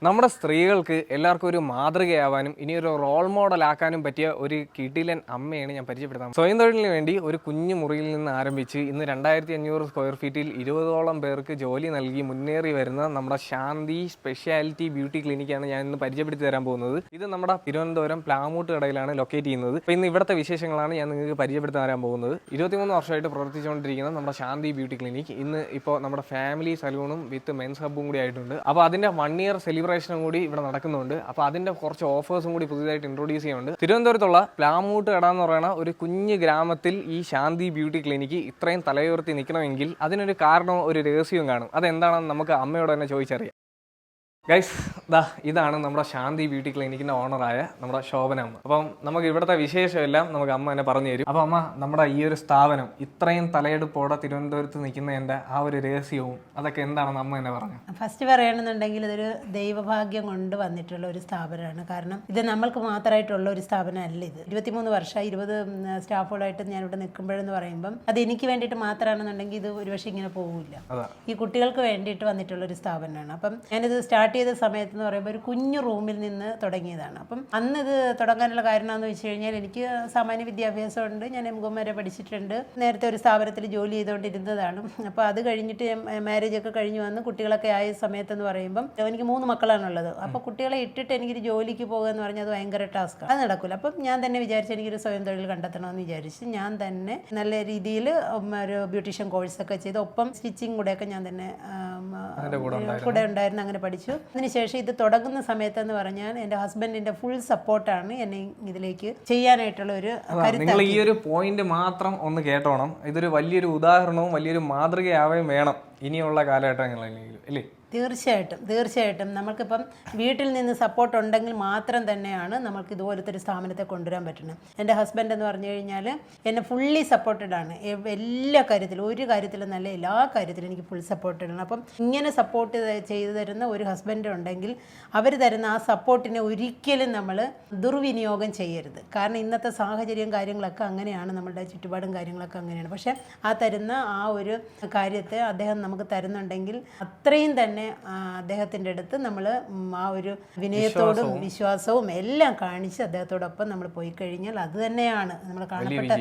നമ്മുടെ സ്ത്രീകൾക്ക് എല്ലാവർക്കും ഒരു മാതൃകയാവാനും ഇനി ഒരു റോൾ മോഡൽ ആക്കാനും പറ്റിയ ഒരു കിടിലൻ അമ്മയാണ് ഞാൻ പരിചയപ്പെടുത്താം. സ്വയം തൊഴിലിന് വേണ്ടി ഒരു കുഞ്ഞു മുറിയിൽ നിന്ന് ആരംഭിച്ച് ഇന്ന് 2500 സ്ക്വയർ ഫീറ്റിൽ 20ഓളം പേർക്ക് ജോലി നൽകി മുന്നേറി വരുന്ന നമ്മുടെ ശാന്തി സ്പെഷ്യാലിറ്റി ബ്യൂട്ടി ക്ലിനിക്കാണ് ഞാൻ ഇന്ന് പരിചയപ്പെടുത്തി തരാൻ പോകുന്നത്. ഇത് നമ്മുടെ തിരുവനന്തപുരം പ്ലാമൂട്ട് കടയിലാണ് ലൊക്കേറ്റ് ചെയ്യുന്നത്. അപ്പോൾ ഇന്ന് ഇവിടുത്തെ വിശേഷങ്ങളാണ് ഞാൻ നിങ്ങൾക്ക് പരിചയപ്പെടുത്തി തരാൻ പോകുന്നത്. 23 വർഷമായിട്ട് പ്രവർത്തിച്ചുകൊണ്ടിരിക്കുന്ന നമ്മുടെ ശാന്തി ബ്യൂട്ടി ക്ലിനിക് ഇന്ന് ഇപ്പോൾ നമ്മുടെ ഫാമിലി സലൂണും വിത്ത് മെൻസ് ഹബ്ബും കൂടി ആയിട്ടുണ്ട്. അപ്പോൾ അതിൻ്റെ 1 ഇയർ സെലിബ്രേഷനും കൂടി ഇവിടെ നടക്കുന്നുണ്ട്. അപ്പോൾ അതിൻ്റെ കുറച്ച് ഓഫേഴ്സും കൂടി പുതിയതായിട്ട് ഇൻട്രൊഡ്യൂസ് ചെയ്യുന്നുണ്ട്. തിരുവനന്തപുരത്തുള്ള പ്ലാമൂട്ട് കട എന്ന് പറയുന്ന ഒരു കുഞ്ഞ് ഗ്രാമത്തിൽ ഈ ശാന്തി ബ്യൂട്ടി ക്ലിനിക്ക് ഇത്രയും തലയുയർത്തി നിൽക്കണമെങ്കിൽ അതിനൊരു കാരണവും ഒരു രഹസ്യവും കാണും. അതെന്താണെന്ന് നമുക്ക് അമ്മയോട് തന്നെ ചോദിച്ചറിയാം. ഗൈസ്, ഇതാണ് നമ്മുടെ ശാന്തി ബ്യൂട്ടി ക്ലിനിക്കിൻ്റെ ഓണറായ നമ്മുടെ ശോഭന അമ്മ. അപ്പം നമുക്ക് ഇവിടുത്തെ വിശേഷമെല്ലാം നമുക്ക് അമ്മ തന്നെ പറഞ്ഞു തരും. അപ്പം അമ്മ, നമ്മുടെ ഈ ഒരു സ്ഥാപനം ഇത്രയും തലയെടുപ്പോടെ തിരുവനന്തപുരത്ത് നിൽക്കുന്നതിൻ്റെ ആ ഒരു രഹസ്യവും അതൊക്കെ എന്താണെന്ന് അമ്മ തന്നെ പറഞ്ഞു. ഫസ്റ്റ് പറയണമെന്നുണ്ടെങ്കിൽ ഇതൊരു ദൈവഭാഗ്യം കൊണ്ട് വന്നിട്ടുള്ള ഒരു സ്ഥാപനമാണ്. കാരണം ഇത് നമ്മൾക്ക് മാത്രമായിട്ടുള്ള ഒരു സ്ഥാപനമല്ല. ഇത് 23 വർഷം 20 സ്റ്റാഫുകളായിട്ട് ഞാനിവിടെ നിൽക്കുമ്പോഴെന്ന് പറയുമ്പം അത് എനിക്ക് വേണ്ടിയിട്ട് മാത്രമാണെന്നുണ്ടെങ്കിൽ ഇത് ഒരുപക്ഷെ ഇങ്ങനെ പോകില്ല. ഈ കുട്ടികൾക്ക് വേണ്ടിയിട്ട് വന്നിട്ടുള്ള ഒരു സ്ഥാപനമാണ്. അപ്പം ഞാനിത് സ്റ്റാർട്ട് ചെയ്ത സമയത്ത് എന്ന് പറയുമ്പോൾ ഒരു കുഞ്ഞു റൂമിൽ നിന്ന് തുടങ്ങിയതാണ്. അപ്പം അന്ന് ഇത് തുടങ്ങാനുള്ള കാരണം എന്ന് വെച്ച് കഴിഞ്ഞാൽ എനിക്ക് സാമാന്യ വിദ്യാഭ്യാസമുണ്ട്. ഞാൻ M.Com വരെ പഠിച്ചിട്ടുണ്ട്. നേരത്തെ ഒരു സ്ഥാപനത്തിൽ ജോലി ചെയ്തുകൊണ്ടിരുന്നതാണ്. അപ്പോൾ അത് കഴിഞ്ഞിട്ട് മാരേജൊക്കെ കഴിഞ്ഞ് വന്ന് കുട്ടികളൊക്കെ ആയ സമയത്തെന്ന് പറയുമ്പം എനിക്ക് 3 മക്കളാണുള്ളത്. അപ്പോൾ കുട്ടികളെ ഇട്ടിട്ട് എനിക്കൊരു ജോലിക്ക് പോകുക എന്ന് പറഞ്ഞാൽ അത് ഭയങ്കര ടാസ്ക്കാണ്. അത് നടക്കില്ല. അപ്പം ഞാൻ തന്നെ വിചാരിച്ചു എനിക്കൊരു സ്വയം തൊഴിൽ കണ്ടെത്തണമെന്ന് വിചാരിച്ച് ഞാൻ തന്നെ നല്ല രീതിയിൽ ഒരു ബ്യൂട്ടീഷ്യൻ കോഴ്സൊക്കെ ചെയ്ത് ഒപ്പം സ്റ്റിച്ചിങ് കൂടെയൊക്കെ ഞാൻ തന്നെ കൂടെ ഉണ്ടായിരുന്നു. അങ്ങനെ പഠിച്ചു. അതിനുശേഷം ഇത് തുടങ്ങുന്ന സമയത്തെന്ന് പറഞ്ഞാൽ എൻ്റെ ഹസ്ബൻഡിന്റെ ഫുൾ സപ്പോർട്ടാണ് എന്നെ ഇതിലേക്ക് ചെയ്യാനായിട്ടുള്ള ഒരു കരുത്ത്. നിങ്ങൾ ഈ ഒരു പോയിന്റ് മാത്രം ഒന്ന് കേട്ടോണം. ഇതൊരു വലിയൊരു ഉദാഹരണവും വലിയൊരു മാതൃകയാവുകയും വേണം ഇനിയുള്ള കാലഘട്ടങ്ങളിലെങ്കിലും, അല്ലേ? തീർച്ചയായിട്ടും നമുക്കിപ്പം വീട്ടിൽ നിന്ന് സപ്പോർട്ട് ഉണ്ടെങ്കിൽ മാത്രം തന്നെയാണ് നമുക്ക് ഇതുപോലത്തെ ഒരു സ്ഥാപനത്തെ കൊണ്ടുവരാൻ പറ്റുന്നത്. എൻ്റെ ഹസ്ബൻഡ് എന്ന് പറഞ്ഞു കഴിഞ്ഞാൽ എന്നെ ഫുള്ളി സപ്പോർട്ടഡ് ആണ്. എല്ലാ കാര്യത്തിലും, ഒരു കാര്യത്തിലും നല്ല എല്ലാ കാര്യത്തിലും എനിക്ക് ഫുൾ സപ്പോർട്ടഡ് ആണ്. അപ്പം ഇങ്ങനെ സപ്പോർട്ട് ചെയ്തു തരുന്ന ഒരു ഹസ്ബൻഡ് ഉണ്ടെങ്കിൽ അവർ തരുന്ന ആ സപ്പോർട്ടിനെ ഒരിക്കലും നമ്മൾ ദുർവിനിയോഗം ചെയ്യരുത്. കാരണം ഇന്നത്തെ സാഹചര്യം കാര്യങ്ങളൊക്കെ അങ്ങനെയാണ്, നമ്മളുടെ ചുറ്റുപാടും കാര്യങ്ങളൊക്കെ അങ്ങനെയാണ്. പക്ഷേ ആ തരുന്ന ആ ഒരു കാര്യത്തെ അദ്ദേഹം നമുക്ക് തരുന്നുണ്ടെങ്കിൽ അത്രയും തന്നെ അദ്ദേഹത്തിൻ്റെ അടുത്ത് നമ്മൾ ആ ഒരു വിനയത്തോടും വിശ്വാസവും എല്ലാം കാണിച്ച് അദ്ദേഹത്തോടൊപ്പം നമ്മൾ പോയി കഴിഞ്ഞാൽ അത് തന്നെയാണ് നമ്മൾ കാണപ്പെട്ട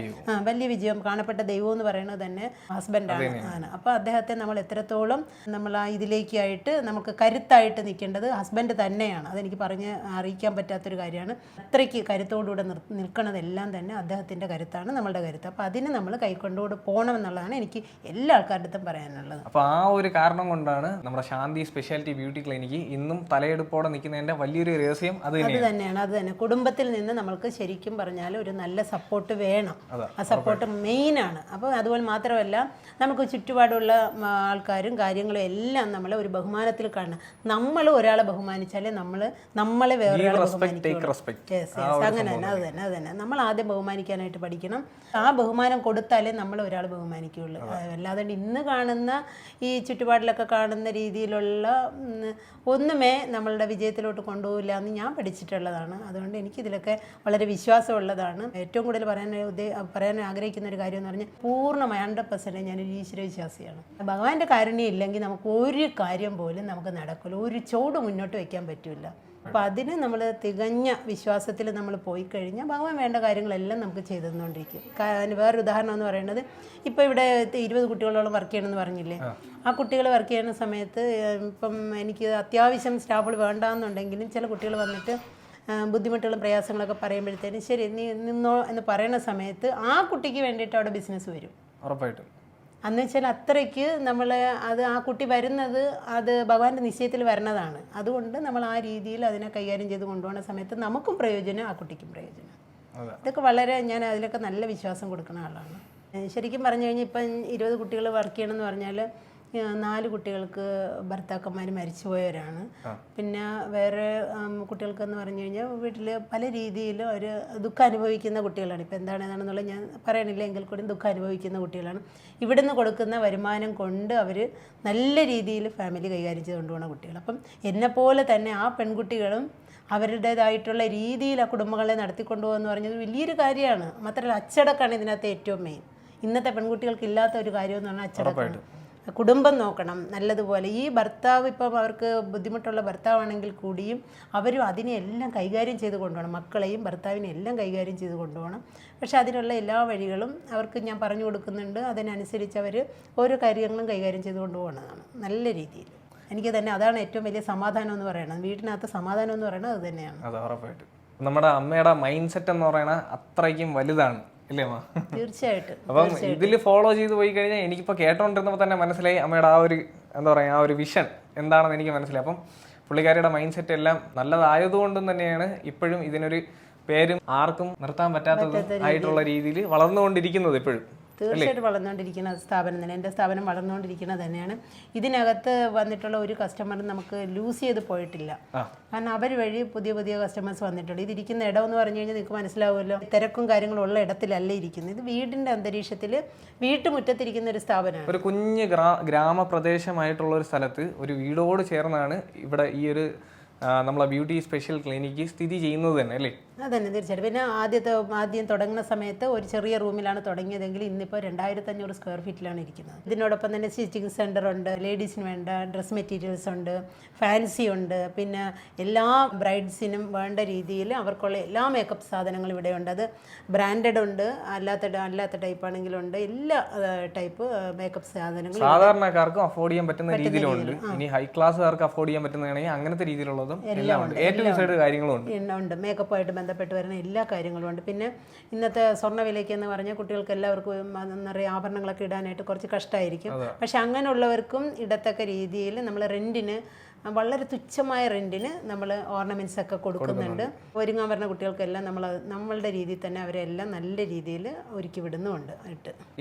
വലിയ വിജയം. കാണപ്പെട്ട ദൈവം എന്ന് പറയുന്നത് തന്നെ ഹസ്ബൻഡാണ്. അപ്പോൾ അദ്ദേഹത്തെ നമ്മൾ എത്രത്തോളം നമ്മൾ ആ ഇതിലേക്കായിട്ട് നമുക്ക് കരുത്തായിട്ട് നിൽക്കേണ്ടത് ഹസ്ബൻഡ് തന്നെയാണ്. അതെനിക്ക് പറഞ്ഞ് അറിയിക്കാൻ പറ്റാത്തൊരു കാര്യമാണ്. അത്രയ്ക്ക് കരുത്തോടുകൂടെ നിൽക്കുന്നതെല്ലാം തന്നെ അദ്ദേഹത്തിൻ്റെ കരുത്താണ് നമ്മളുടെ കരുത്ത്. അപ്പോൾ അതിന് നമ്മൾ കൈക്കൊണ്ടുകൂടെ പോകണം എന്നുള്ളതാണ് എനിക്ക് എല്ലാ ആൾക്കാരുടെ അടുത്തും പറയാനുള്ളത്. അപ്പോൾ ആ ഒരു കാരണം കൊണ്ടാണ് നമ്മുടെ ശാന്തി സ്പെഷ്യാലിറ്റി ബ്യൂട്ടി ക്ലിനിക്ക് ഇന്നും തലയെടുപ്പോടെ നിൽക്കുന്നതിന്റെ വലിയൊരു രഹസ്യം അത് തന്നെ. കുടുംബത്തിൽ നിന്ന് നമ്മൾക്ക് ശരിക്കും പറഞ്ഞാൽ ഒരു നല്ല സപ്പോർട്ട് വേണം. ആ സപ്പോർട്ട് മെയിനാണ്. അപ്പോൾ അതുപോലെ മാത്രമല്ല നമുക്ക് ചുറ്റുപാടുള്ള ആൾക്കാരും കാര്യങ്ങളും എല്ലാം നമ്മളെ ഒരു ബഹുമാനത്തിൽ കാണണം. നമ്മൾ ഒരാളെ ബഹുമാനിച്ചാലേ നമ്മളെ വേറൊരാളെ ബഹുമാനിക്കുള്ളൂ. അങ്ങനെ തന്നെ അത് തന്നെ നമ്മൾ ആദ്യം ബഹുമാനിക്കാനായിട്ട് പഠിക്കണം. ആ ബഹുമാനം കൊടുത്താലേ നമ്മൾ ഒരാളെ ബഹുമാനിക്കുകയുള്ളൂ. അല്ലാതെ ഇന്ന് കാണുന്ന ഈ ചുറ്റുപാടിലൊക്കെ കാണുന്ന രീതിയിലുള്ള ഒന്നുമേ നമ്മളുടെ വിജയത്തിലോട്ട് കൊണ്ടുപോകില്ല എന്ന് ഞാൻ പഠിച്ചിട്ടുള്ളതാണ്. അതുകൊണ്ട് എനിക്കിതിലൊക്കെ വളരെ വിശ്വാസമുള്ളതാണ്. ഏറ്റവും കൂടുതൽ പറയാൻ ആഗ്രഹിക്കുന്ന ഒരു കാര്യം എന്ന് പറഞ്ഞാൽ പൂർണ്ണമായി 100% ഞാനൊരു ഈശ്വര വിശ്വാസിയാണ്. ഭഗവാന്റെ കാരുണ്യം ഇല്ലെങ്കിൽ നമുക്ക് ഒരു കാര്യം പോലും നമുക്ക് നടക്കില്ല. ഒരു ചോട് മുന്നോട്ട് വയ്ക്കാൻ പറ്റില്ല. അപ്പോൾ അതിന് നമ്മൾ തികഞ്ഞ വിശ്വാസത്തിൽ നമ്മൾ പോയി കഴിഞ്ഞാൽ ഭഗവാൻ വേണ്ട കാര്യങ്ങളെല്ലാം നമുക്ക് ചെയ്തു തന്നുകൊണ്ടിരിക്കും. വേറൊരു ഉദാഹരണം എന്ന് പറയുന്നത്, ഇപ്പോൾ ഇവിടെ 20 കുട്ടികളോളം വർക്ക് ചെയ്യണമെന്ന് പറഞ്ഞില്ലേ, ആ കുട്ടികൾ വർക്ക് ചെയ്യുന്ന സമയത്ത് ഇപ്പം എനിക്ക് അത്യാവശ്യം സ്റ്റാഫുകൾ വേണ്ടാന്നുണ്ടെങ്കിലും ചില കുട്ടികൾ വന്നിട്ട് ബുദ്ധിമുട്ടുകളും പ്രയാസങ്ങളൊക്കെ പറയുമ്പോഴത്തേനും ശരി നീ നിന്നോ എന്ന് പറയുന്ന സമയത്ത് ആ കുട്ടിക്ക് വേണ്ടിയിട്ട് അവിടെ ബിസിനസ് വരും ഉറപ്പായിട്ടും. അന്ന് വെച്ചാൽ അത്രയ്ക്ക് നമ്മൾ അത് ആ കുട്ടി വരുന്നത് അത് ഭഗവാന്റെ നിശ്ചയത്തിൽ വരുന്നതാണ്. അതുകൊണ്ട് നമ്മൾ ആ രീതിയിൽ അതിനെ കൈകാര്യം ചെയ്ത് കൊണ്ടുപോകുന്ന സമയത്ത് നമുക്കും പ്രയോജനം, ആ കുട്ടിക്കും പ്രയോജനം. ഇതൊക്കെ വളരെ ഞാൻ അതിലൊക്കെ നല്ല വിശ്വാസം കൊടുക്കുന്ന ആളാണ്. ശരിക്കും പറഞ്ഞു കഴിഞ്ഞാൽ ഇപ്പം 20 കുട്ടികൾ വർക്ക് ചെയ്യണമെന്ന് പറഞ്ഞാൽ 4 കുട്ടികൾക്ക് ഭർത്താക്കന്മാർ മരിച്ചുപോയവരാണ്. പിന്നെ വേറെ കുട്ടികൾക്കെന്ന് പറഞ്ഞു കഴിഞ്ഞാൽ വീട്ടിൽ പല രീതിയിലും ഒരു ദുഃഖം അനുഭവിക്കുന്ന കുട്ടികളാണ്. ഇപ്പോൾ എന്താണെന്നുള്ളത് ഞാൻ പറയണില്ല, എങ്കിൽ കൂടി ദുഃഖം അനുഭവിക്കുന്ന കുട്ടികളാണ്. ഇവിടുന്ന് കൊടുക്കുന്ന വരുമാനം കൊണ്ട് അവർ നല്ല രീതിയിൽ ഫാമിലി കൈകാര്യം ചെയ്ത് കൊണ്ടുപോകുന്ന കുട്ടികൾ. അപ്പം എന്നെപ്പോലെ തന്നെ ആ പെൺകുട്ടികളും അവരുടേതായിട്ടുള്ള രീതിയിൽ ആ കുടുംബങ്ങളെ നടത്തിക്കൊണ്ടുപോകുക എന്ന് പറഞ്ഞത് വലിയൊരു കാര്യമാണ്. മാത്രമല്ല അച്ചടക്കമാണ് ഇതിനകത്ത് ഏറ്റവും മെയിൻ. ഇന്നത്തെ പെൺകുട്ടികൾക്ക് ഇല്ലാത്ത ഒരു കാര്യം എന്ന് പറഞ്ഞാൽ അച്ചടക്കമാണ്. കുടുംബം നോക്കണം നല്ലതുപോലെ. ഈ ഭർത്താവ് ഇപ്പം അവർക്ക് ബുദ്ധിമുട്ടുള്ള ഭർത്താവാണെങ്കിൽ കൂടിയും അവരും അതിനെല്ലാം കൈകാര്യം ചെയ്ത് കൊണ്ടുപോകണം, മക്കളെയും ഭർത്താവിനെ എല്ലാം കൈകാര്യം ചെയ്ത് കൊണ്ടുപോകണം. പക്ഷേ അതിനുള്ള എല്ലാ വഴികളും അവർക്ക് ഞാൻ പറഞ്ഞു കൊടുക്കുന്നുണ്ട്. അതിനനുസരിച്ച് അവർ ഓരോ കാര്യങ്ങളും കൈകാര്യം ചെയ്ത് കൊണ്ടുപോകണതാണ് നല്ല രീതിയിൽ. എനിക്ക് തന്നെ അതാണ് ഏറ്റവും വലിയ സമാധാനം എന്ന് പറയുന്നത്. വീട്ടിനകത്ത് സമാധാനം എന്ന് പറയുന്നത് അത് തന്നെയാണ്. അത് ഉറപ്പായിട്ടും നമ്മുടെ അമ്മയുടെ മൈൻഡ് സെറ്റ് എന്ന് പറയുന്നത് അത്രയ്ക്കും വലുതാണ് ഇല്ലേ അമ്മ? തീർച്ചയായിട്ടും. അപ്പം ഇതിൽ ഫോളോ ചെയ്ത് പോയി കഴിഞ്ഞാൽ എനിക്കിപ്പോൾ കേട്ടോണ്ടിരുന്നപ്പോൾ തന്നെ മനസ്സിലായി അമ്മയുടെ ആ ഒരു എന്താ പറയുക ആ ഒരു വിഷൻ എന്താണെന്ന് എനിക്ക് മനസ്സിലായി. അപ്പം പുള്ളിക്കാരിയുടെ മൈൻഡ് സെറ്റ് എല്ലാം നല്ലതായതുകൊണ്ടും തന്നെയാണ് ഇപ്പോഴും ഇതിനൊരു പേരും ആർക്കും നിർത്താൻ പറ്റാത്തതും ആയിട്ടുള്ള രീതിയിൽ വളർന്നുകൊണ്ടിരിക്കുന്നത് ഇപ്പോഴും. തീർച്ചയായിട്ടും വളർന്നുകൊണ്ടിരിക്കുന്ന സ്ഥാപനം തന്നെ. എൻ്റെ സ്ഥാപനം വളർന്നുകൊണ്ടിരിക്കുന്നത് തന്നെയാണ്. ഇതിനകത്ത് വന്നിട്ടുള്ള ഒരു കസ്റ്റമർ നമുക്ക് ലൂസ് ചെയ്ത് പോയിട്ടില്ല. കാരണം അവർ വഴി പുതിയ പുതിയ കസ്റ്റമേഴ്സ് വന്നിട്ടുണ്ട്. ഇതിരിക്കുന്ന ഇടം എന്ന് പറഞ്ഞു കഴിഞ്ഞാൽ നിങ്ങൾക്ക് മനസ്സിലാവുമല്ലോ, തിരക്കും കാര്യങ്ങളും ഉള്ള ഇടത്തിലല്ല ഇരിക്കുന്നത്. ഇത് വീടിൻ്റെ അന്തരീക്ഷത്തിൽ വീട്ടുമുറ്റത്തിരിക്കുന്ന ഒരു സ്ഥാപനമാണ്. ഒരു കുഞ്ഞ് ഗ്രാമപ്രദേശമായിട്ടുള്ള ഒരു സ്ഥലത്ത് ഒരു വീടോട് ചേർന്നാണ് ഇവിടെ ഈ ഒരു നമ്മളെ ബ്യൂട്ടി സ്പെഷ്യൽ ക്ലിനിക്ക് സ്ഥിതി ചെയ്യുന്നത് തന്നെ അല്ലേ? അതന്നെ തീർച്ചയായിട്ടും. പിന്നെ ആദ്യം തുടങ്ങുന്ന സമയത്ത് ഒരു ചെറിയ റൂമിലാണ് തുടങ്ങിയതെങ്കിൽ ഇന്നിപ്പോൾ 2500 സ്ക്വയർ ഫീറ്റിലാണ് ഇരിക്കുന്നത്. ഇതിനോടൊപ്പം തന്നെ സ്റ്റിച്ചിങ് സെൻ്റർ ഉണ്ട്, ലേഡീസിന് വേണ്ട ഡ്രസ് മെറ്റീരിയൽസ് ഉണ്ട്, ഫാൻസി ഉണ്ട്, പിന്നെ എല്ലാ ബ്രൈഡ്സിനും വേണ്ട രീതിയിൽ അവർക്കുള്ള എല്ലാ മേക്കപ്പ് സാധനങ്ങളും ഇവിടെയുണ്ട്. അത് ബ്രാൻഡഡ് ഉണ്ട്, അല്ലാത്ത ടൈപ്പ് ആണെങ്കിലും ഉണ്ട്. എല്ലാ ടൈപ്പ് മേക്കപ്പ് സാധനങ്ങളും സാധാരണക്കാർക്കും അഫോർഡ് ചെയ്യാൻ പറ്റുന്ന രീതിയിലുണ്ട്. ഇനി ഹൈ ക്ലാസ്സുകാർക്ക് അഫോർഡ് ചെയ്യാൻ പറ്റുന്നതാണെങ്കിൽ അങ്ങനത്തെ രീതിയിലുള്ളതും എല്ലാം ഉണ്ട്. ഏറ്റവും കാര്യങ്ങളും ഉണ്ട്. മേക്കപ്പുമായിട്ട് ബന്ധപ്പെട്ട് വരുന്ന എല്ലാ കാര്യങ്ങളും ഉണ്ട്. പിന്നെ ഇന്നത്തെ സ്വർണ്ണ വിലയ്ക്ക് എന്ന് പറഞ്ഞാൽ കുട്ടികൾക്ക് എല്ലാവർക്കും നിറയെ ആഭരണങ്ങളൊക്കെ ഇടാനായിട്ട് കുറച്ച് കഷ്ടമായിരിക്കും. പക്ഷെ അങ്ങനെയുള്ളവർക്കും ഇടത്തക്ക രീതിയിൽ നമ്മൾ റെൻറ്റിന് വളരെ തുച്ഛമായ റെൻറ്റിന് നമ്മൾ ഓർണമെൻറ്റ്സ് ഒക്കെ കൊടുക്കുന്നുണ്ട്. ഒരുങ്ങാൻ വരുന്ന കുട്ടികൾക്കെല്ലാം നമ്മളുടെ രീതിയിൽ തന്നെ അവരെല്ലാം നല്ല രീതിയിൽ ഒരുക്കി വിടുന്നുമുണ്ട്.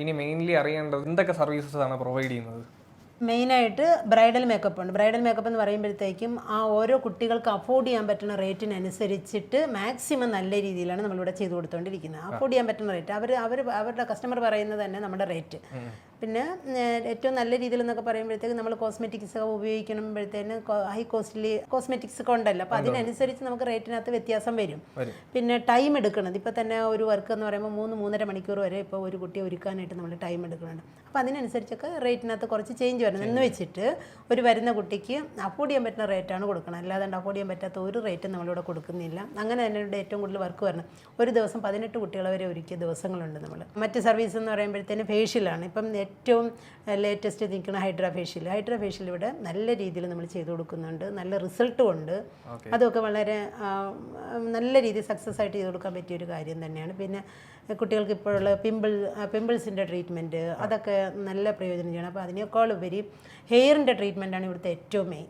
ഇനി മെയിൻലി അറിയേണ്ടത് എന്തൊക്കെ സർവീസസ് ആണ് പ്രൊവൈഡ് ചെയ്യുന്നത്? മെയിനായിട്ട് ബ്രൈഡൽ മേക്കപ്പ് ഉണ്ട്. ബ്രൈഡൽ മേക്കപ്പ് എന്ന് പറയുമ്പോഴത്തേക്കും ആ ഓരോ കുട്ടികൾക്ക് അഫോർഡ് ചെയ്യാൻ പറ്റുന്ന റേറ്റിനനുസരിച്ചിട്ട് മാക്സിമം നല്ല രീതിയിലാണ് നമ്മളിവിടെ ചെയ്തു കൊടുത്തുകൊണ്ടിരിക്കുന്നത്. അഫോർഡ് ചെയ്യാൻ പറ്റുന്ന റേറ്റ് അവരുടെ കസ്റ്റമർ പറയുന്നത് തന്നെ നമ്മുടെ റേറ്റ്. പിന്നെ ഏറ്റവും നല്ല രീതിയിൽ എന്നൊക്കെ പറയുമ്പോഴത്തേക്ക് നമ്മൾ കോസ്മെറ്റിക്സ് ഒക്കെ ഉപയോഗിക്കുമ്പോഴത്തേന് ഹൈ കോസ്റ്റ്ലി കോസ്മെറ്റിക്സ് ഒക്കെ ഉണ്ടല്ലോ, അപ്പോൾ അതിനനുസരിച്ച് നമുക്ക് റേറ്റിനകത്ത് വ്യത്യാസം വരും. പിന്നെ ടൈം എടുക്കുന്നത് ഇപ്പോൾ തന്നെ ഒരു വർക്ക് എന്ന് പറയുമ്പോൾ 3-3.5 മണിക്കൂർ വരെ ഇപ്പോൾ ഒരു കുട്ടിയെ ഒരുക്കാനായിട്ട് നമ്മൾ ടൈം എടുക്കുന്നുണ്ട്. അപ്പോൾ അതിനനുസരിച്ചൊക്കെ റേറ്റിനകത്ത് കുറച്ച് ചേഞ്ച് വരണം. എന്ന് വെച്ചിട്ട് ഒരു വരുന്ന കുട്ടിക്ക് അഫോർഡ് ചെയ്യാൻ പറ്റുന്ന റേറ്റാണ് കൊടുക്കണം, അല്ലാതെ അഫോർഡ് ചെയ്യാൻ പറ്റാത്ത ഒരു റേറ്റും നമ്മളിവിടെ കൊടുക്കുന്നില്ല. അങ്ങനെ തന്നെ ഇവിടെ ഏറ്റവും കൂടുതൽ വർക്ക് വരണം. ഒരു ദിവസം 18 കുട്ടികളെ വരെ ഒരുക്കിയ ദിവസങ്ങളുണ്ട് നമ്മൾ. മറ്റ് സർവീസ് എന്ന് പറയുമ്പോഴത്തേന് ഫേഷ്യലാണ്. ഇപ്പം ഏറ്റവും ലേറ്റസ്റ്റ് നിൽക്കുന്ന ഹൈഡ്രാ ഫേഷ്യൽ ഇവിടെ നല്ല രീതിയിൽ നമ്മൾ ചെയ്തു കൊടുക്കുന്നുണ്ട്. നല്ല റിസൾട്ടും ഉണ്ട്. അതൊക്കെ വളരെ നല്ല രീതിയിൽ സക്സസ് ആയിട്ട് ചെയ്ത് കൊടുക്കാൻ പറ്റിയ ഒരു കാര്യം തന്നെയാണ്. പിന്നെ കുട്ടികൾക്ക് ഇപ്പോഴുള്ള പിമ്പിൾസിൻ്റെ ട്രീറ്റ്മെൻറ്റ് അതൊക്കെ നല്ല പ്രയോജനം ചെയ്യണം. അപ്പോൾ അതിനേക്കാൾ ഉപരി ഹെയറിൻ്റെ ട്രീറ്റ്മെൻറ്റാണ് ഇവിടുത്തെ ഏറ്റവും മെയിൻ.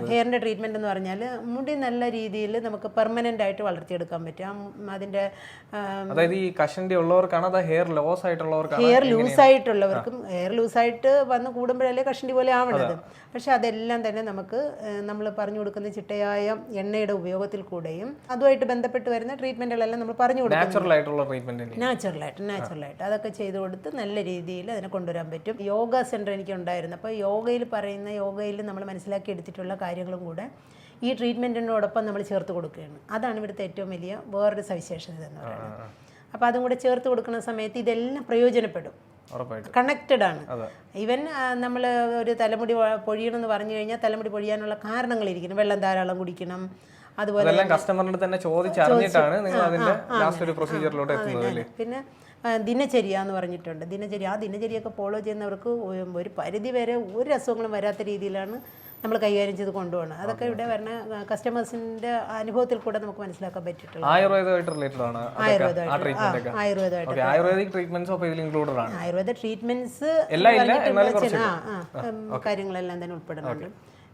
ഹെയറിൻ്റെ ട്രീറ്റ്മെൻറ്റ് എന്ന് പറഞ്ഞാൽ മുടി നല്ല രീതിയിൽ നമുക്ക് പെർമനൻ്റ് ആയിട്ട് വളർത്തിയെടുക്കാൻ പറ്റും. അതിൻ്റെ ഹെയർ ലൂസായിട്ടുള്ളവർക്കും ഹെയർ ലൂസായിട്ട് വന്ന് കൂടുമ്പോഴല്ലേ കഷണ്ടി പോലെ ആവണത്. പക്ഷെ അതെല്ലാം തന്നെ നമുക്ക് നമ്മൾ പറഞ്ഞു കൊടുക്കുന്ന ചിട്ടയായ എണ്ണയുടെ ഉപയോഗത്തിൽ കൂടെയും അതുമായിട്ട് ബന്ധപ്പെട്ട് വരുന്ന ട്രീറ്റ്മെൻറ്റുകളെല്ലാം നമ്മൾ പറഞ്ഞു കൊടുക്കും. നാച്ചുറലായിട്ട് അതൊക്കെ ചെയ്തു കൊടുത്ത് നല്ല രീതിയിൽ അതിനെ കൊണ്ടുവരാൻ പറ്റും. യോഗ സെൻറ്റർ എനിക്ക് ഉണ്ടായിരുന്നു. അപ്പോൾ യോഗയിൽ നമ്മൾ മനസ്സിലാക്കി എടുത്തിട്ടുള്ള കാര്യങ്ങളും കൂടെ ഈ ട്രീറ്റ്മെൻറ്റിനോടൊപ്പം നമ്മൾ ചേർത്ത് കൊടുക്കുകയാണ്. അതാണ് ഇവിടുത്തെ ഏറ്റവും വലിയ വേറൊരു സവിശേഷത എന്ന് പറയുന്നത്. അപ്പോൾ അതും കൂടെ ചേർത്ത് കൊടുക്കുന്ന സമയത്ത് ഇതെല്ലാം പ്രയോജനപ്പെടും, കണക്റ്റഡ് ആണ്. ഈവൻ നമ്മൾ ഒരു തലമുടി പൊഴിയണമെന്ന് പറഞ്ഞു കഴിഞ്ഞാൽ തലമുടി പൊഴിയാനുള്ള കാരണങ്ങളിരിക്കണം. വെള്ളം ധാരാളം കുടിക്കണം, അതുപോലെ കസ്റ്റമറിന്റെ തന്നെ ചോദിച്ചറിഞ്ഞിട്ടാണ് നിങ്ങൾ അതിന്റെ ലാസ്റ്റ് ഒരു പ്രൊസീജിയറിലോട്ട് എത്തുന്നത്. പിന്നെ ദിനചര്യ എന്ന് പറഞ്ഞിട്ടുണ്ട്. ദിനചര്യയൊക്കെ ഫോളോ ചെയ്യുന്നവർക്ക് ഒരു പരിധി വരെ ഒരു അസുഖങ്ങളും വരാത്ത രീതിയിലാണ് നമ്മൾ കൈകാര്യം ചെയ്ത് കൊണ്ടുപോകണം. അതൊക്കെ ഇവിടെ വരുന്ന കസ്റ്റമേഴ്സിന്റെ അനുഭവത്തിൽ കൂടെ നമുക്ക് മനസ്സിലാക്കാൻ പറ്റിയിട്ടുള്ളത്. ആയുർവേദ ട്രീറ്റ്മെന്റ്സ് കാര്യങ്ങളെല്ലാം തന്നെ ഉൾപ്പെടുന്നുണ്ട്.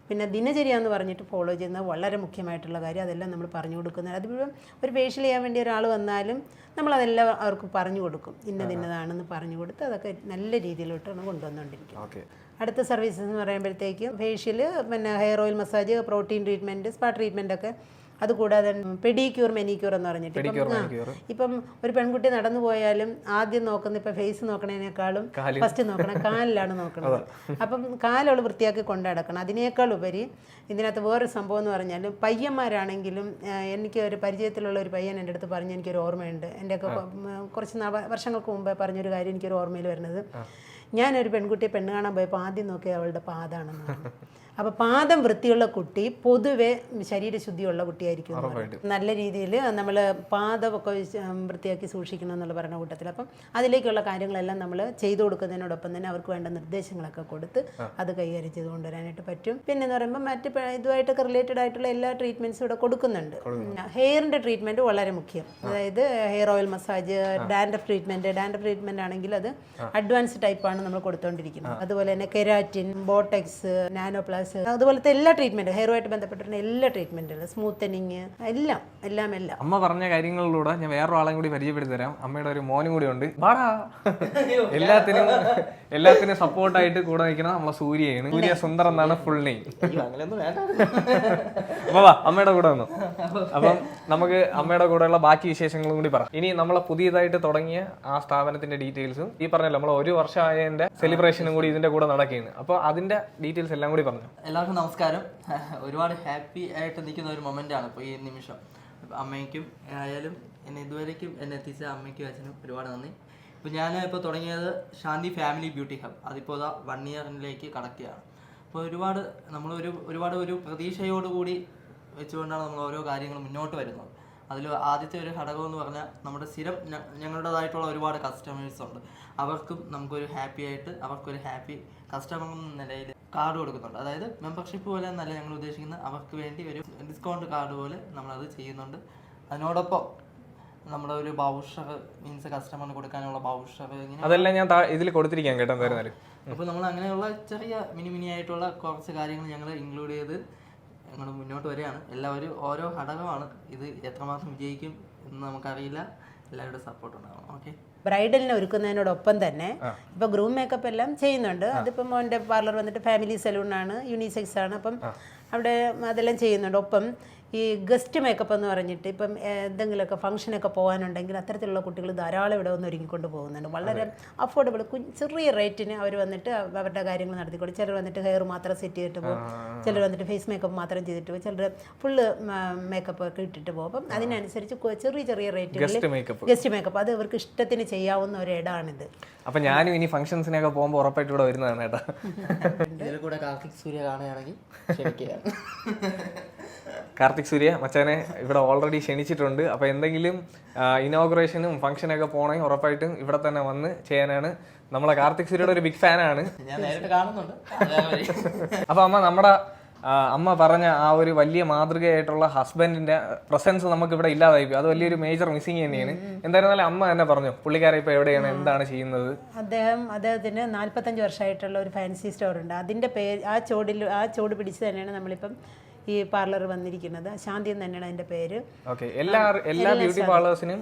പിന്നെ ദിനചര്യ എന്ന് പറഞ്ഞിട്ട് ഫോളോ ചെയ്യുന്നത് വളരെ മുഖ്യമായിട്ടുള്ള കാര്യം. അതെല്ലാം നമ്മൾ പറഞ്ഞു കൊടുക്കുന്നത്. അതിപ്പോൾ ഒരു ഫേഷ്യൽ ചെയ്യാൻ വേണ്ടി ഒരാൾ വന്നാലും നമ്മളതെല്ലാം അവർക്ക് പറഞ്ഞു കൊടുക്കും. ഇന്നതാണെന്ന് പറഞ്ഞു കൊടുത്ത് അതൊക്കെ നല്ല രീതിയിലോട്ടാണ് കൊണ്ടുവന്നുകൊണ്ടിരിക്കുന്നത്. അടുത്ത സർവീസസ് എന്ന് പറയുമ്പോഴത്തേക്കും ഫേഷ്യൽ, പിന്നെ hair oil massage, protein treatment, spa treatment ഒക്കെ. അതുകൂടാതെ പെഡിക്യൂർ, മെനിക്യൂർ എന്ന് പറഞ്ഞിട്ട് ഇപ്പം ഒരു പെൺകുട്ടി നടന്നു പോയാലും ആദ്യം നോക്കുന്ന ഇപ്പം ഫേസ് നോക്കണതിനേക്കാളും ഫസ്റ്റ് നോക്കണം കാലിലാണ് നോക്കുന്നത്. അപ്പം കാലവൾ വൃത്തിയാക്കി കൊണ്ടുനടക്കണം. അതിനേക്കാൾ ഉപരി ഇതിനകത്ത് വേറൊരു സംഭവം എന്ന് പറഞ്ഞാൽ പയ്യന്മാരാണെങ്കിലും, എനിക്ക് ഒരു പരിചയത്തിലുള്ള ഒരു പയ്യൻ എൻ്റെ അടുത്ത് പറഞ്ഞ് എനിക്കൊരു ഓർമ്മയുണ്ട്. എൻ്റെയൊക്കെ കുറച്ച് വർഷങ്ങൾക്ക് മുമ്പേ പറഞ്ഞൊരു കാര്യം എനിക്കൊരു ഓർമ്മയിൽ വരുന്നത്, ഞാനൊരു പെൺകുട്ടിയെ പെണ്ണ് കാണാൻ പോയപ്പോൾ ആദ്യം നോക്കിയത് അവളുടെ പാദമാണെന്ന് പറഞ്ഞു. അപ്പോൾ പാദം വൃത്തിയുള്ള കുട്ടി പൊതുവെ ശരീരശുദ്ധിയുള്ള കുട്ടിയായിരിക്കും എന്ന് പറയും. നല്ല രീതിയിൽ നമ്മൾ പാദമൊക്കെ വൃത്തിയാക്കി സൂക്ഷിക്കണം എന്നുള്ള പറയുന്ന കൂട്ടത്തിൽ. അപ്പം അതിലേക്കുള്ള കാര്യങ്ങളെല്ലാം നമ്മൾ ചെയ്തു കൊടുക്കുന്നതിനോടൊപ്പം തന്നെ അവർക്ക് വേണ്ട നിർദ്ദേശങ്ങളൊക്കെ കൊടുത്ത് അത് കൈകാര്യം ചെയ്ത് കൊണ്ടുവരാനായിട്ട് പറ്റും. പിന്നെ എന്ന് പറയുമ്പോൾ മറ്റ് ഇതുമായിട്ടൊക്കെ റിലേറ്റഡ് ആയിട്ടുള്ള എല്ലാ ട്രീറ്റ്മെൻറ്റ്സും ഇവിടെ കൊടുക്കുന്നുണ്ട്. ഹെയറിൻ്റെ ട്രീറ്റ്മെൻറ്റ് വളരെ മുഖ്യം. അതായത് hair oil massage, dandruff treatment ആണെങ്കിൽ അത് അഡ്വാൻസ് ടൈപ്പാണ് നമ്മൾ കൊടുത്തുകൊണ്ടിരിക്കുന്നത്. അതുപോലെ തന്നെ കെരാറ്റിൻ, ബോട്ടെക്സ്, നാനോപ്ലാസ്, അതുപോലത്തെ എല്ലാ ട്രീറ്റ്മെൻറ്റും ഹെയറുമായിട്ട് ബന്ധപ്പെട്ടിരുന്ന എല്ലാ ട്രീറ്റ്മെൻറ്റുകളും, സ്മൂത്തനിങ്, എല്ലാം. അമ്മ പറഞ്ഞ കാര്യങ്ങളിലൂടെ ഞാൻ വേറൊരാളെയും കൂടി പരിചയപ്പെടുത്തി തരാം. അമ്മയുടെ ഒരു മോനും കൂടി ഉണ്ട്. എല്ലാത്തിനും സപ്പോർട്ടായിട്ട് കൂടെ നിൽക്കുന്നത് നമ്മളെ സൂര്യയാണ്. സൂര്യ സുന്ദർ എന്നാണ് ഫുൾ നെയിം. അമ്മയുടെ കൂടെ വന്നു. അപ്പം നമുക്ക് അമ്മയുടെ കൂടെയുള്ള ബാക്കി വിശേഷങ്ങളും കൂടി പറയാം. ഇനി നമ്മളെ പുതിയതായിട്ട് തുടങ്ങിയ ആ സ്ഥാപനത്തിന്റെ ഡീറ്റെയിൽസും ഈ പറഞ്ഞല്ലോ നമ്മൾ 1 വർഷമായതിന്റെ സെലിബ്രേഷനും കൂടി ഇതിന്റെ കൂടെ നടക്കുകയാണ്. അപ്പോൾ അതിന്റെ ഡീറ്റെയിൽസ് എല്ലാം കൂടി പറഞ്ഞു. എല്ലാവർക്കും നമസ്കാരം. ഒരുപാട് ഹാപ്പി ആയിട്ട് നിൽക്കുന്ന ഒരു മൊമെന്റ് ആണ് ഇപ്പോൾ ഈ നിമിഷം. അമ്മയ്ക്കും ആയാലും എന്നെ ഇതുവരേക്കും എന്നെ എത്തിച്ച അമ്മയ്ക്കും അച്ഛനും ഒരുപാട് നന്ദി. ഇപ്പോൾ ഞാൻ ഇപ്പോൾ തുടങ്ങിയത് ശാന്തി ഫാമിലി ബ്യൂട്ടി ഹബ്. അതിപ്പോൾ 1 ഇയറിലേക്ക് കടക്കുകയാണ്. അപ്പോൾ ഒരുപാട് ഒരു പ്രതീക്ഷയോടുകൂടി വെച്ചുകൊണ്ടാണ് നമ്മൾ ഓരോ കാര്യങ്ങളും മുന്നോട്ട് വരുന്നത്. അതിൽ ആദ്യത്തെ ഒരു ഘടകം എന്ന് പറഞ്ഞാൽ നമ്മുടെ സ്ഥിരം ഞങ്ങളുടേതായിട്ടുള്ള ഒരുപാട് കസ്റ്റമേഴ്സ് ഉണ്ട്. അവർക്കും നമുക്കൊരു ഹാപ്പി ആയിട്ട് അവർക്കൊരു ഹാപ്പി കസ്റ്റമർ എന്ന നിലയിൽ കാർഡ് കൊടുക്കുന്നുണ്ട്. അതായത് മെമ്പർഷിപ്പ് പോലെ എന്നല്ല ഞങ്ങൾ ഉദ്ദേശിക്കുന്നത്, അവർക്ക് വേണ്ടി ഒരു ഡിസ്കൗണ്ട് കാർഡ് പോലെ നമ്മളത് ചെയ്യുന്നുണ്ട്. അതിനോടൊപ്പം നമ്മുടെ ഒരു ബൗഷർ മീൻസ് കസ്റ്റമറിന് കൊടുക്കാനുള്ള ബൗഷർ, അതെല്ലാം ഞാൻ ഇതിൽ കൊടുത്തിരിക്കാൻ കേട്ടോ. അപ്പോൾ നമ്മൾ അങ്ങനെയുള്ള ചെറിയ മിനി ആയിട്ടുള്ള കുറച്ച് കാര്യങ്ങൾ ഞങ്ങൾ ഇൻക്ലൂഡ് ചെയ്ത് ഞങ്ങൾ മുന്നോട്ട് വരികയാണ്. എല്ലാവരും ഓരോ ഘടകമാണ്. ഇത് എത്രമാത്രം വിജയിക്കും എന്ന് നമുക്കറിയില്ല. എല്ലാവരുടെ സപ്പോർട്ട് ഉണ്ടാവണം. ഓക്കെ. ബ്രൈഡലിനെ ഒരുക്കുന്നതിനോടൊപ്പം തന്നെ ഇപ്പോൾ ഗ്രൂം മേക്കപ്പ് എല്ലാം ചെയ്യുന്നുണ്ട്. അതിപ്പം മോൻ്റെ പാർലർ വന്നിട്ട് ഫാമിലി സലൂണാണ്, യൂണിസെക്സ് ആണ്. അപ്പം അവിടെ അതെല്ലാം ചെയ്യുന്നുണ്ട്. ഒപ്പം ഈ ഗസ്റ്റ് മേക്കപ്പ് എന്ന് പറഞ്ഞിട്ട് ഇപ്പം എന്തെങ്കിലുമൊക്കെ ഫംഗ്ഷനൊക്കെ പോകാനുണ്ടെങ്കിൽ അത്തരത്തിലുള്ള കുട്ടികൾ ധാരാളം ഇവിടെ വന്ന് ഒരുങ്ങിക്കൊണ്ട് പോകുന്നുണ്ട്. വളരെ അഫോർഡബിൾ ചെറിയ റേറ്റിന് അവർ വന്നിട്ട് അവരുടെ കാര്യങ്ങൾ നടത്തിക്കൊണ്ട്. ചിലർ വന്നിട്ട് ഹെയർ മാത്രം സെറ്റ് ചെയ്തിട്ട് പോകും, ചിലർ വന്നിട്ട് ഫേസ് മേക്കപ്പ് മാത്രം ചെയ്തിട്ട് പോകും, ചിലർ ഫുള്ള് മേക്കപ്പ് ഒക്കെ ഇട്ടിട്ട് പോകും. അപ്പം അതിനനുസരിച്ച് ചെറിയ റേറ്റുകളിൽ ഗസ്റ്റ് മേക്കപ്പ് അത് ഇവർക്ക് ഇഷ്ടത്തിന് ചെയ്യാവുന്ന ഒരു ഇടാണിത്. അപ്പൊ ഞാനും ഇനി ഫംഗ്ഷൻസിനൊക്കെ പോകുമ്പോൾ ഉറപ്പായിട്ട് ഇവിടെ വരുന്നതാണ് കേട്ടോ. ഇതിൽ കൂടെ കാർത്തിക് സൂര്യ കാണുകയാണെങ്കിൽ കാർത്തിക് സൂര്യ മച്ചാനെ ഇവിടെ ഓൾറെഡി ക്ഷണിച്ചിട്ടുണ്ട്. അപ്പോൾ എന്തെങ്കിലും ഇനോഗ്രേഷനും ഫംഗ്ഷനൊക്കെ പോകണമെങ്കിൽ ഉറപ്പായിട്ടും ഇവിടെ തന്നെ വന്ന് ചെയ്യാനാണ്. നമ്മളെ കാർത്തിക് സൂര്യയുടെ ഒരു ബിഗ് ഫാനാണ്. ഞാൻ നേരിട്ട് കാണുന്നുണ്ട്. അപ്പോൾ നമ്മുടെ അമ്മ പറഞ്ഞ ആ ഒരു വലിയ മാതൃകയായിട്ടുള്ള ഹസ്ബൻഡിന്റെ പ്രസൻസ് നമുക്ക് ഇവിടെ ഇല്ലാതായി പോയി. അത് വലിയൊരു മേജർ മിസ്സിങ് തന്നെയാണ്. എന്തായിരുന്നാലും അമ്മ തന്നെ പറഞ്ഞു പുള്ളിക്കാരെ ഇപ്പോൾ എവിടെയാണ്, എന്താണ് ചെയ്യുന്നത്. അദ്ദേഹത്തിന് 45 വർഷമായിട്ടുള്ള ഒരു ഫാൻസി സ്റ്റോർ ഉണ്ട്. അതിന്റെ പേര് ആ ചോട് പിടിച്ച് തന്നെയാണ് നമ്മളിപ്പം ഈ പാർലർ വന്നിരിക്കുന്നത്. ശാന്തി എന്ന് തന്നെയാണ് അതിന്റെ പേര്. എല്ലാ ബ്യൂട്ടി പാർലേഴ്സിനും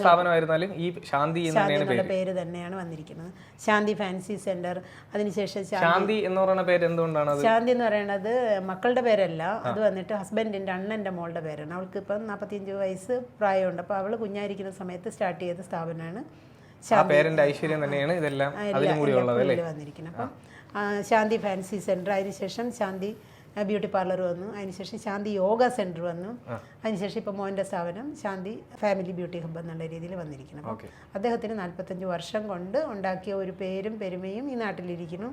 സ്ഥാപനമായിരുന്നാലും ഈ ശാന്തി എന്നുള്ള പേര് തന്നെയാണ് വന്നിരിക്കുന്നത്. ശാന്തി ഫാൻസി സെന്റർ. അതിനുശേഷം ശാന്തി എന്ന് പറയുന്ന പേര് എന്തുകൊണ്ടാണ്? ശാന്തി എന്ന് പറയുന്നത് മക്കളുടെ പേരല്ല, അത് വന്നിട്ട് ഹസ്ബൻഡിന്റെ അണ്ണന്റെ മോളുടെ പേരാണ്. അവൾക്ക് ഇപ്പം 45 വയസ്സ് പ്രായമുണ്ട്. അപ്പോൾ അവള് കുഞ്ഞായിരിക്കുന്ന സമയത്ത് സ്റ്റാർട്ട് ചെയ്ത സ്ഥാപനമാണ് ഐശ്വര്യം തന്നെയാണ് ഇതെല്ലാം വന്നിരിക്കുന്നത്. അപ്പം ശാന്തി ഫാൻസി സെന്റർ, അതിനുശേഷം ശാന്തി ബ്യൂട്ടി പാർലർ വന്നു, അതിനുശേഷം ശാന്തി യോഗ സെന്റർ വന്നു, അതിനുശേഷം ഇപ്പോൾ മോൻ്റെ സ്ഥാപനം ശാന്തി ഫാമിലി ബ്യൂട്ടി ഹബ്ബ് എന്നുള്ള രീതിയിൽ വന്നിരിക്കുന്നു. അദ്ദേഹത്തിന് 45 വർഷം കൊണ്ട് ഉണ്ടാക്കിയ ഒരു പേരും പെരുമയും ഈ നാട്ടിലിരിക്കുന്നു.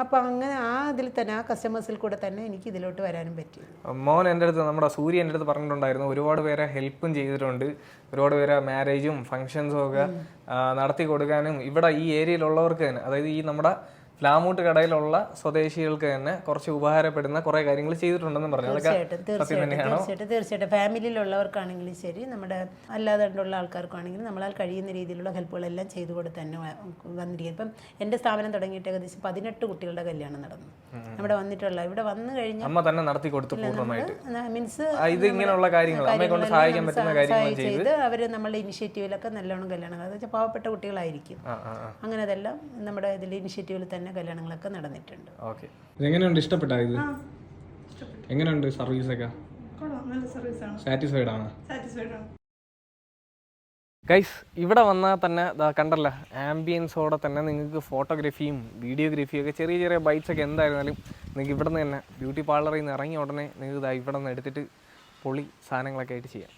അപ്പോൾ അങ്ങനെ അതിൽ തന്നെ ആ കസ്റ്റമേഴ്സിൽ കൂടെ തന്നെ എനിക്ക് ഇതിലോട്ട് വരാനും പറ്റി. മോൻ എൻ്റെ അടുത്ത് നമ്മുടെ സൂര്യ എൻ്റെ അടുത്ത് പറഞ്ഞിട്ടുണ്ടായിരുന്നു, ഒരുപാട് പേരെ ഹെൽപ്പും ചെയ്തിട്ടുണ്ട്, ഒരുപാട് പേരെ മാരേജും ഫംഗ്ഷൻസും ഒക്കെ നടത്തി കൊടുക്കാനും ഇവിടെ ഈ ഏരിയയിലുള്ളവർക്ക് തന്നെ, അതായത് ഈ നമ്മുടെ പ്ലാമൂട്ട് കടയിലുള്ള സ്വദേശികൾക്ക് തന്നെ കുറച്ച് ഉപകാരപ്പെടുന്ന കുറെ കാര്യങ്ങൾ ചെയ്തിട്ടുണ്ടെന്ന് പറഞ്ഞു. തീർച്ചയായിട്ടും ഫാമിലിയിലുള്ളവർക്കാണെങ്കിലും ശരി, നമ്മുടെ അല്ലാതെ ഉള്ള ആൾക്കാർക്കാണെങ്കിലും നമ്മളാൽ കഴിയുന്ന രീതിയിലുള്ള ഹെൽപ്പുകളെല്ലാം ചെയ്തു കൊടുത്ത് തന്നെ വന്നിരിക്കും. ഇപ്പം എൻ്റെ സ്ഥാപനം തുടങ്ങിയിട്ട് ഏകദേശം 18 കുട്ടികളുടെ കല്യാണം നടന്നു. ഇവിടെ ഇവിടെ വന്നു കഴിഞ്ഞാൽ അമ്മ തന്നെ നടത്തി കൊടുത്തു പൂർണ്ണമായിട്ട്. മീൻസ് ഇത് ഇങ്ങനെയുള്ള കാര്യങ്ങൾ അമ്മയെ കൊണ്ട് സഹായിക്കാൻ പറ്റുന്ന കാര്യങ്ങൾ ചെയ്ത് അവർ നമ്മളുടെ ഇനിഷ്യേറ്റീവിലൊക്കെ നല്ലോണം കല്യാണങ്ങൾ, എന്ന് വെച്ചാൽ പാവപ്പെട്ട കുട്ടികളായിരിക്കും, അങ്ങനെ അതെല്ലാം നമ്മുടെ ഇതിൽ ഇനിഷ്യേറ്റീവിൽ തന്നെ കല്യാണങ്ങളൊക്കെ നടന്നിട്ടുണ്ട്. ഓക്കെ. എങ്ങനെയുണ്ട്, ഇഷ്ടപ്പെട്ടോ ഇത്? എങ്ങനെയുണ്ട് സർവീസ് ഒക്കെ? സാറ്റിസ്ഫൈഡ് ആണ്? ഗൈസ്, ഇവിടെ വന്നാൽ തന്നെ കണ്ടല്ല ആംബിയൻസോടെ തന്നെ നിങ്ങൾക്ക് ഫോട്ടോഗ്രാഫിയും വീഡിയോഗ്രാഫിയും ഒക്കെ ചെറിയ ചെറിയ ബൈറ്റ്സ് ഒക്കെ എന്തായിരുന്നാലും നിങ്ങൾക്ക് ഇവിടെ നിന്ന് തന്നെ ബ്യൂട്ടി പാർലറിൽ നിന്ന് ഇറങ്ങിയ ഉടനെ നിങ്ങൾക്ക് ഇവിടെ നിന്ന് എടുത്തിട്ട് പൊളി സാധനങ്ങളൊക്കെ ആയിട്ട് ചെയ്യാം.